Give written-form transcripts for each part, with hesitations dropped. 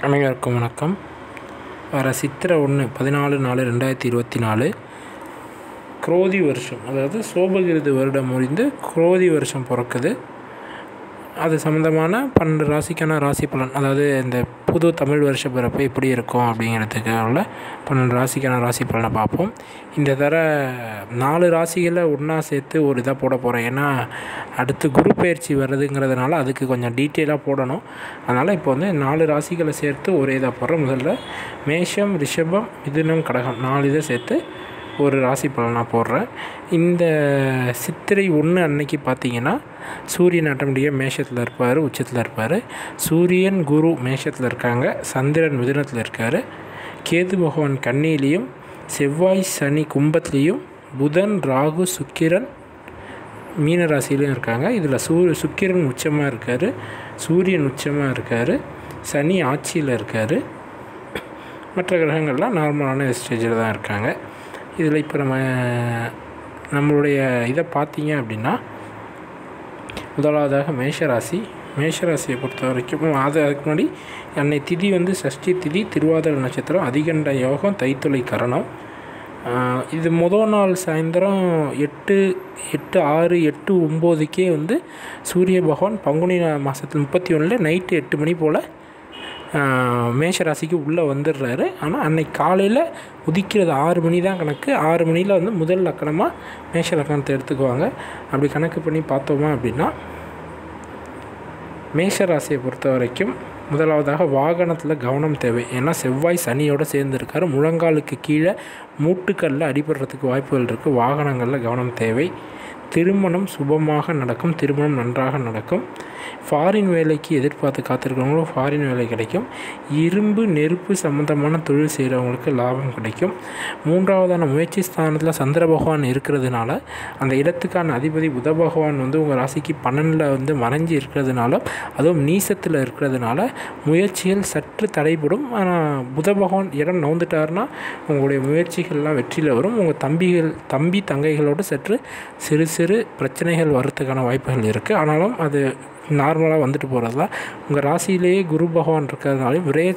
அனைவருக்கும் வணக்கம். வர சித்திரை 1/14/2024 குரோதி வருஷம், அதாவது சோபகிருது வருடம் முடிந்து குரோதி வருஷம் பிறக்குது. அது சம்மந்தமான 12 ராசிக்கான ராசி பலன், அதாவது இந்த புது தமிழ் வருஷ பிறப்பு எப்படி இருக்கும் அப்படிங்கிறதுக்கு உள்ள 12 ராசிக்கான ராசி பலனை பார்ப்போம். இந்த தர 4 ராசிகளை ஒன்றா சேர்த்து ஒரு இதாக போட போகிறேன். ஏன்னா அடுத்து குரு பயிற்சி வர்றதுங்கிறதுனால அதுக்கு கொஞ்சம் டீட்டெயிலாக போடணும். அதனால் இப்போ 4 ராசிகளை சேர்த்து ஒரே இதாக போடுறேன். முதல்ல மேஷம், ரிஷபம், மிதுனம், கடகம் 4 இதை சேர்த்து ஒரு ராசி பலனாக போடுறேன். இந்த சித்திரை 1 அன்னைக்கு பார்த்திங்கன்னா சூரியன் ஆட்டோமேட்டிக்காக மேஷத்தில் இருப்பார், உச்சத்தில் இருப்பார். சூரியன் குரு மேஷத்தில் இருக்காங்க, சந்திரன் மிதுனத்தில் இருக்கார், கேது பகவான் கன்னியிலையும், செவ்வாய் சனி கும்பத்துலேயும், புதன் ராகு சுக்கிரன் மீன ராசியிலையும் இருக்காங்க. இதில் சுக்கிரன் உச்சமாக இருக்கார், சூரியன் உச்சமாக இருக்கார், சனி ஆட்சியில் இருக்கார். மற்ற கிரகங்கள்லாம் நார்மலான ஸ்டேஜில் தான் இருக்காங்க. இதில் இப்போ நம்மளுடைய இதை பார்த்தீங்க அப்படின்னா, முதலாவதாக மேஷராசியை பொறுத்த வரைக்கும் அதுக்கு முன்னாடி அன்னை திதி சஷ்டி திதி, திருவாதிரை நட்சத்திரம், அதிகண்ட யோகம், தைத்துளை கரணம். இது முதல் நாள் சாயந்தரம் 8:6-8:09க்கே சூரிய பகவான் பங்குனி மாதத்தில் 31 நைட்டு 8 மணி போல் மேஷராசிக்கு உள்ளே வந்துடுறாரு. ஆனால் அன்னைக்கு காலையில் உதிக்கிறது 6 மணி தான் கணக்கு. 6 மணியில் முதல் லக்கணமாக மேஷ லக்கணத்தை எடுத்துக்குவாங்க. அப்படி கணக்கு பண்ணி பார்த்தோமா அப்படின்னா, மேஷராசியை பொறுத்த வரைக்கும் முதலாவதாக வாகனத்தில் கவனம் தேவை. ஏன்னா செவ்வாய் சனியோடு சேர்ந்துருக்காரு. முழங்காலுக்கு கீழே மூட்டுக்களில் அடிபடுறதுக்கு வாய்ப்புகள் இருக்குது. வாகனங்களில் கவனம் தேவை. திருமணம் சுபமாக நடக்கும், திருமணம் நன்றாக நடக்கும். ஃபாரின் வேலைக்கு எதிர்பார்த்து காத்திருக்கிறவங்களும் ஃபாரின் வேலை கிடைக்கும். இரும்பு நெருப்பு சம்மந்தமான தொழில் செய்கிறவங்களுக்கு லாபம் கிடைக்கும். மூன்றாவதான முயற்சி ஸ்தானத்தில் சந்திர பகவான் இருக்கிறதுனால, அந்த இடத்துக்கான அதிபதி புத பகவான் உங்கள் ராசிக்கு 12 மறைஞ்சி இருக்கிறதுனால, அதுவும் நீசத்தில் இருக்கிறதுனால முயற்சிகள் சற்று தடைபடும். ஆனால் புத பகவான் இடம் நவுந்துட்டாருன்னா உங்களுடைய முயற்சிகள்லாம் வெற்றியில் வரும். உங்கள் தம்பி தங்கைகளோடு சற்று சிறு பிரச்சனைகள் வர்றதுக்கான வாய்ப்புகள் இருக்குது. ஆனாலும் அது நார்மலாக வந்துட்டு போகிறது தான். உங்கள் ராசியிலேயே குரு பகவான் இருக்கிறதுனாலையும் விரய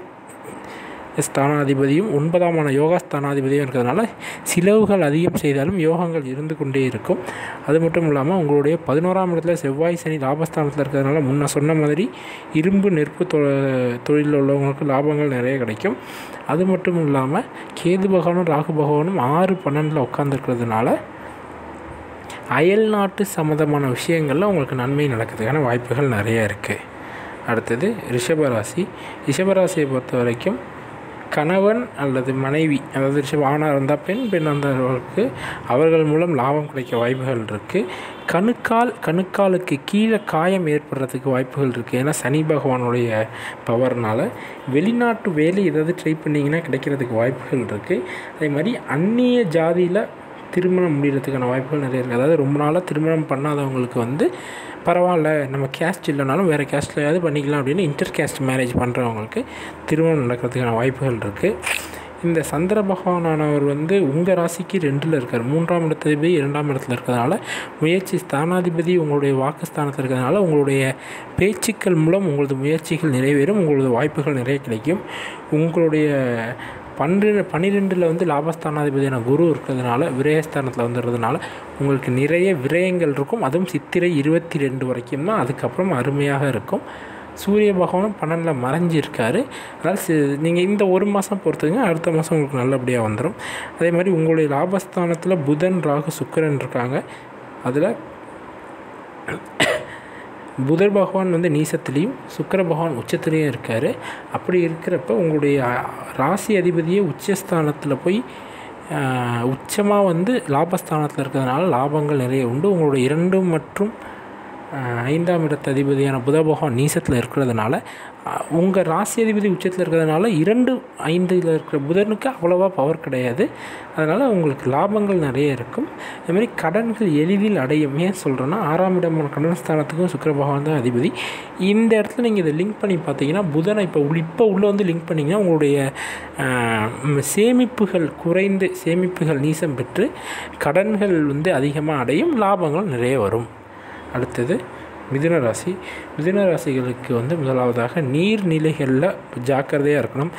ஸ்தானாதிபதியும் 9ஆம் யோகா ஸ்தானாதிபதியும் இருக்கிறதுனால செலவுகள் அதிகம் செய்தாலும் யோகங்கள் இருந்து கொண்டே இருக்கும். அது மட்டும் இல்லாமல் உங்களுடைய 11ஆம் இடத்துல செவ்வாய் சனி லாபஸ்தானத்தில் இருக்கிறதுனால முன்ன சொன்ன மாதிரி இரும்பு நெருப்பு தொழிலில் உள்ளவங்களுக்கு லாபங்கள் நிறைய கிடைக்கும். அது மட்டும் இல்லாமல் கேது பகவானும் ராகு பகவானும் 6-12 உட்காந்துருக்கிறதுனால அயல் நாட்டு சம்மந்தமான விஷயங்களில் உங்களுக்கு நன்மை நடக்கிறதுக்கான வாய்ப்புகள் நிறைய இருக்குது. அடுத்தது ரிஷபராசியை பொறுத்த வரைக்கும் கணவன் அல்லது மனைவி, அதாவது ஆணாக இருந்தால் பெண் வந்தவர்களுக்கு அவர்கள் மூலம் லாபம் கிடைக்க வாய்ப்புகள் இருக்குது. கணுக்காலுக்கு கீழே காயம் ஏற்படுறதுக்கு வாய்ப்புகள் இருக்குது. ஏன்னா சனி பகவானுடைய பவர்னால் வெளிநாட்டு வேலை ஏதாவது ட்ரை பண்ணிங்கன்னா கிடைக்கிறதுக்கு வாய்ப்புகள் இருக்குது. அதே மாதிரி அந்நிய ஜாதியில் திருமணம் முடிகிறதுக்கான வாய்ப்புகள் நிறைய இருக்குது. அதாவது ரொம்ப நாளாக திருமணம் பண்ணாதவங்களுக்கு பரவாயில்ல, நம்ம கேஸ்ட் இல்லைனாலும் வேறு கேஸ்ட்லையாவது பண்ணிக்கலாம் அப்படின்னு இன்டர் கேஸ்ட் மேரேஜ் பண்ணுறவங்களுக்கு திருமணம் நடக்கிறதுக்கான வாய்ப்புகள் இருக்குது. இந்த சந்திர பகவானானவர் உங்கள் ராசிக்கு 2ல் இருக்கார். 3ஆம் இடத்ததிபதி 2ஆம் இடத்துல இருக்கிறதுனால, முயற்சி ஸ்தானாதிபதி உங்களுடைய வாக்குஸ்தானத்தில் இருக்கிறதுனால உங்களுடைய பேச்சுக்கள் மூலம் உங்களது முயற்சிகள் நிறைவேறும். உங்களது வாய்ப்புகள் நிறைய கிடைக்கும். உங்களுடைய 12ல் லாபஸ்தானாதிபதியான குரு இருக்கிறதுனால விரயஸ்தானத்தில் வந்துடுறதுனால உங்களுக்கு நிறைய விரயங்கள் இருக்கும். அதுவும் சித்திரை 22 வரைக்கும் தான். அதுக்கப்புறம் அருமையாக இருக்கும். சூரிய பகவானும் 12ல் மறைஞ்சிருக்காரு. அதாவது நீங்கள் இந்த ஒரு மாதம் பொறுத்துங்க, அடுத்த மாதம் உங்களுக்கு நல்லபடியாக வந்துடும். அதே மாதிரி உங்களுடைய லாபஸ்தானத்தில் புதன் ராகு சுக்கிரன் இருக்காங்க. அதில் புதன் பகவான் நீசத்துலேயும் சுக்கிர பகவான் உச்சத்துலேயும் இருக்கார். அப்படி இருக்கிறப்ப உங்களுடைய ராசி அதிபதியே உச்சஸ்தானத்தில் போய் உச்சமாக லாபஸ்தானத்தில் இருக்கிறதுனால லாபங்கள் நிறைய உண்டு. உங்களுடைய 2 மற்றும் 5ஆம் இடத்து அதிபதியான புத பகவான் நீசத்தில் இருக்கிறதுனால, உங்கள் ராசி அதிபதி உச்சத்தில் இருக்கிறதுனால 2-5 இருக்கிற புதனுக்கு அவ்வளோவா பவர் கிடையாது. அதனால் உங்களுக்கு லாபங்கள் நிறைய இருக்கும். அதுமாதிரி கடன்கள் எளிதில் அடையும். ஏன் சொல்கிறேன்னா, 6ஆம் இடமான கடன் ஸ்தானத்துக்கும் சுக்கிர பகவான் தான் அதிபதி. இந்த இடத்துல நீங்கள் இதை லிங்க் பண்ணி பார்த்தீங்கன்னா, புதனை இப்போ உள்ளே லிங்க் பண்ணிங்கன்னா உங்களுடைய சேமிப்புகள் நீசம் பெற்று கடன்கள் அதிகமாக அடையும், லாபங்கள் நிறைய வரும். அடுத்தது மிதுன ராசி. மிதுன ராசிகளுக்கு வந்து முதலாவதாக நீர்நிலைகளில் ஜாக்கிரதையாக இருக்கணும்.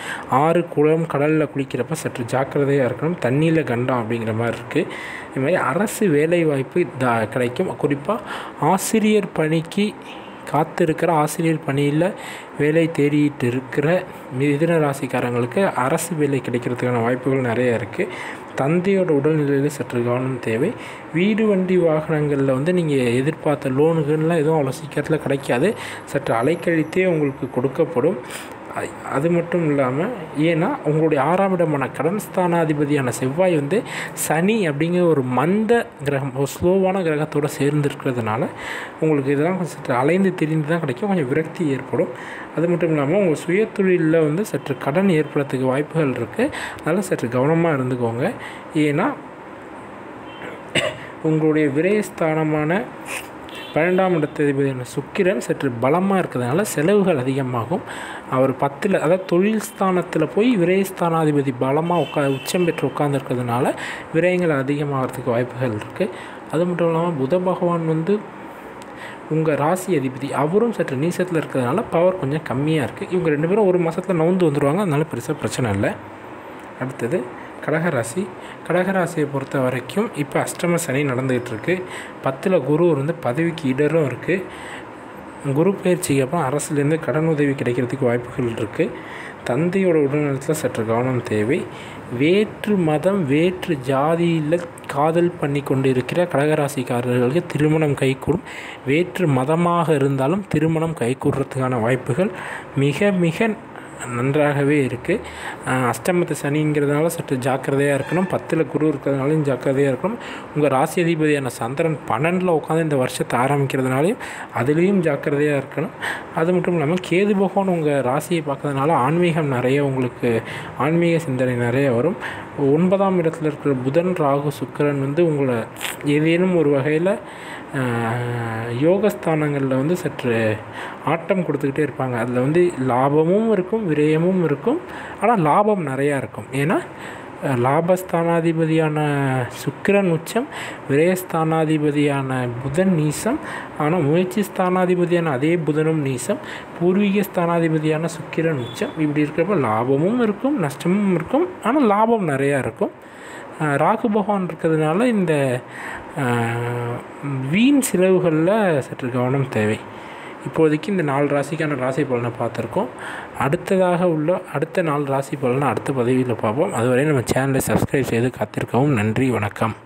ஆறு, குளம், கடலில் குளிக்கிறப்ப சற்று ஜாக்கிரதையாக இருக்கணும். தண்ணியில் கண்டம் அப்படிங்கிற மாதிரி இருக்குது. இது மாதிரி அரசு வேலைவாய்ப்பு கிடைக்கும். குறிப்பாக ஆசிரியர் பணிக்கு காத்திருக்கிற, ஆசிரியர் பணியில் வேலை தேடிட்டு இருக்கிற மிதுன ராசிக்காரங்களுக்கு அரசு வேலை கிடைக்கிறதுக்கான வாய்ப்புகள் நிறையா இருக்குது. தந்தையோட உடல்நிலையில் சற்று கவனம் தேவை. வீடு, வண்டி, வாகனங்களில் வந்து நீங்கள் எதிர்பார்த்த லோனுகள்லாம் எதுவும் அவ்வளோ சீக்கிரத்தில் கிடைக்காது. சற்று அலைக்கழித்தே உங்களுக்கு கொடுக்கப்படும். அது மட்டும் இல்லாமல், ஏன்னா உங்களுடைய 6ஆம் இடமான கடன் ஸ்தானாதிபதியான செவ்வாய் வந்து சனி அப்படிங்கிற ஒரு மந்த கிரகம், ஒரு ஸ்லோவான கிரகத்தோடு சேர்ந்துருக்கிறதுனால உங்களுக்கு இதெல்லாம் கொஞ்சம் சற்று அலைந்து திரிந்து தான் கிடைக்கும். கொஞ்சம் விரக்தி ஏற்படும். அது மட்டும் இல்லாமல் உங்கள் சுயதொழிலில் வந்து சற்று கடன் ஏற்படுறதுக்கு வாய்ப்புகள் இருக்குது. அதனால் சற்று கவனமாக இருந்துக்கோங்க. ஏன்னா உங்களுடைய விரயஸ்தானமான 12ஆம் இடத்ததிபதியான சுக்கிரன் சற்று பலமாக இருக்கிறதுனால செலவுகள் அதிகமாகும். அவர் 10ல், அதாவது தொழில் ஸ்தானத்தில் போய் விரயஸ்தானாதிபதி பலமாக உச்சம் பெற்று உட்கார்ந்துருக்கிறதுனால விரயங்கள் அதிகமாகிறதுக்கு வாய்ப்புகள் இருக்குது. அது மட்டும் இல்லாமல் புத பகவான் வந்து உங்கள் ராசி அதிபதி, அவரும் சற்று நீசத்தில் இருக்கிறதுனால பவர் கொஞ்சம் கம்மியாக இருக்குது. இவங்க 2 பேரும் ஒரு மாதத்தில் நவுந்து வந்துடுவாங்க. அதனால பெருசாக பிரச்சனை இல்லை. அடுத்தது கடகராசி. கடகராசியை பொறுத்த வரைக்கும் இப்போ அஷ்டம சனி நடந்துகிட்டு இருக்குது. 10ல் குரு இருந்து பதவிக்கு இடரும் இருக்குது. குரு பயிற்சிக்கு அப்புறம் அரசுலேருந்து கடன் உதவி கிடைக்கிறதுக்கு வாய்ப்புகள் இருக்குது. தந்தையோட உடல்நலத்தில் சற்று கவனம் தேவை. வேற்று மதம், வேற்று ஜாதியில் காதல் பண்ணி கொண்டு இருக்கிற கடகராசிக்காரர்களுக்கு திருமணம் கைகூடும். வேற்று மதமாக இருந்தாலும் திருமணம் கைகூடுறதுக்கான வாய்ப்புகள் மிக மிக நன்றாகவே இருக்குது. அஷ்டமத்து சனிங்கிறதுனால சற்று ஜாக்கிரதையாக இருக்கணும். 10ல் குரு இருக்கிறதுனாலையும் ஜாக்கிரதையாக இருக்கணும். உங்கள் ராசி அதிபதியான சந்திரன் 12ல் உட்காந்து இந்த வருஷத்தை ஆரம்பிக்கிறதுனாலையும் அதுலேயும் ஜாக்கிரதையாக இருக்கணும். அது மட்டும் இல்லாமல் கேது பகவான் உங்கள் ராசியை பார்க்கறதுனால ஆன்மீகம் நிறைய, உங்களுக்கு ஆன்மீக சிந்தனை நிறைய வரும். 9ஆம் இடத்துல இருக்கிற புதன், ராகு, சுக்கிரன் வந்து உங்களை ஏதேனும் ஒரு வகையில் யோகஸ்தானங்களில் வந்து சற்று ஆட்டம் கொடுத்துக்கிட்டே இருப்பாங்க. அதில் வந்து லாபமும் இருக்கும், விரயமும் இருக்கும். ஆனால் லாபம் நிறையா இருக்கும். ஏன்னா லாபஸ்தானாதிபதியான சுக்கிரன் உச்சம், விரயஸ்தானாதிபதியான புதன் நீசம். ஆனால் முயற்சி ஸ்தானாதிபதியான அதே புதனும் நீசம், பூர்வீக ஸ்தானாதிபதியான சுக்கிரன் உச்சம். இப்படி இருக்கிறப்ப லாபமும் இருக்கும், நஷ்டமும் இருக்கும். ஆனால் லாபம் நிறையா இருக்கும். ராகு பகவான் இருக்கிறதுனால இந்த வீண் செலவுகளில் சற்று கவனம் தேவை. இப்போதைக்கு இந்த 4 ராசிக்கான ராசி பலனை பார்த்துருக்கோம். அடுத்ததாக உள்ள அடுத்த 4 ராசி பலனை அடுத்த பதிவில் பார்ப்போம். அதுவரை நம்ம சேனலை சப்ஸ்கிரைப் செய்து காத்திருக்கவும். நன்றி, வணக்கம்.